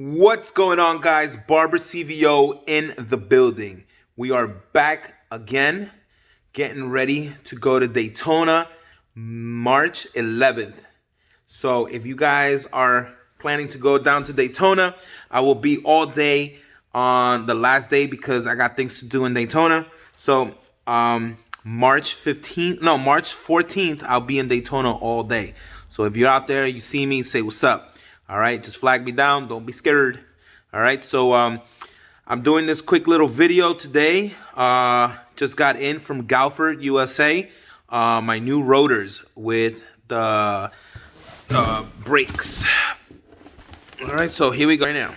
What's going on, guys? Barber CVO in the building. We are back again, getting ready to go to Daytona March 11th. So if you guys are planning to go down to Daytona, I will be all day on the last day because I got things to do in Daytona. So March 14th, I'll be in Daytona all day. So if you're out there, you see me, say what's up. All right, just flag me down. Don't be scared. All right, so I'm doing this quick little video today. Just got in from Galfer, USA. My new rotors with the brakes. All right, so here we go right now.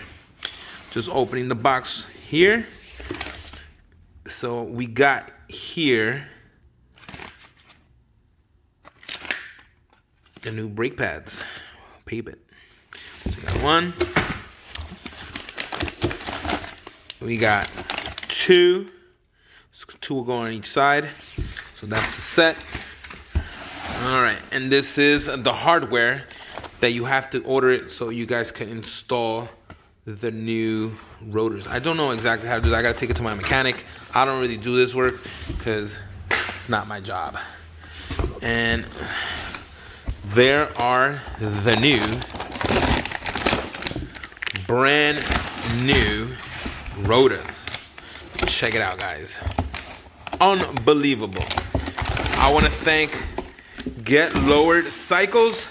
Just opening the box here. So we got here the new brake pads. Pape it. So we got one. We got two. Two will go on each side. So that's the set. All right, and this is the hardware that you have to order it so you guys can install the new rotors. I don't know exactly how to do that. I gotta take it to my mechanic. I don't really do this work because it's not my job. And there are the new, brand new rotors. Check it out, guys. Unbelievable. I want to thank Get Lowered Cycles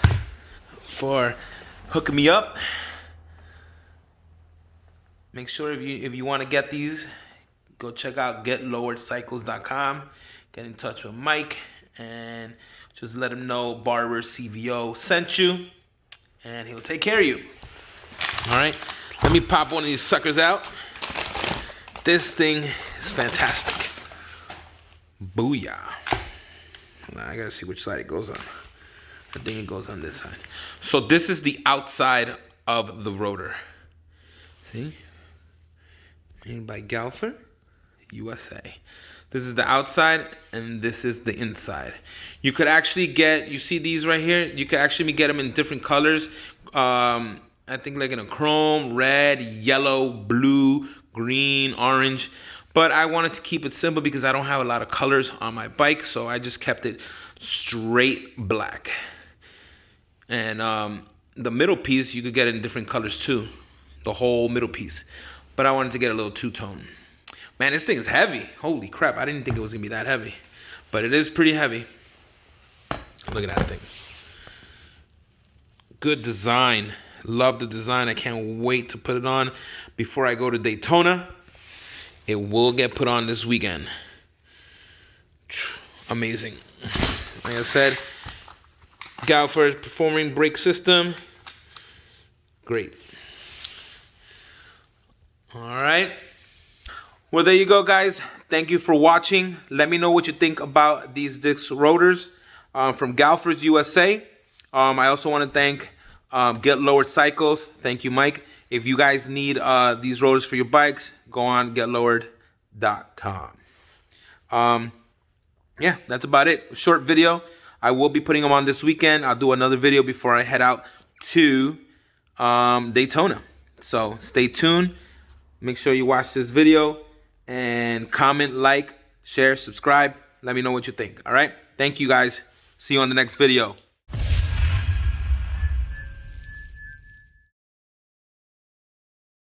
for hooking me up. Make sure if you want to get these, go check out getloweredcycles.com. Get in touch with Mike and just let him know Barber CVO sent you, and he'll take care of you. All right, let me pop one of these suckers out. This thing is fantastic. Booyah. Now I gotta see which side it goes on. I think it goes on this side. So this is the outside of the rotor. See? Made by Galfer, USA. This is the outside, and this is the inside. You could actually get, you see these right here? You could actually get them in different colors. I think like in a chrome, red, yellow, blue, green, orange. But I wanted to keep it simple because I don't have a lot of colors on my bike, so I just kept it straight black. And the middle piece, you could get it in different colors too. The whole middle piece. But I wanted to get a little two-tone. Man, this thing is heavy. Holy crap, I didn't think it was gonna be that heavy. But it is pretty heavy. Look at that thing. Good design. Love the design. I can't wait to put it on before I go to Daytona. It will get put on this weekend. Amazing. Like I said, Galfer performing brake system. Great. All right. Well, there you go, guys. Thank you for watching. Let me know what you think about these disc rotors from Galfer's USA. I also want to thank Get Lowered Cycles. Thank you, Mike. If you guys need these rotors for your bikes, go on getlowered.com. Yeah, that's about it. Short video. I will be putting them on this weekend. I'll do another video before I head out to Daytona. So stay tuned. Make sure you watch this video and comment, like, share, subscribe. Let me know what you think. All right. Thank you, guys. See you on the next video.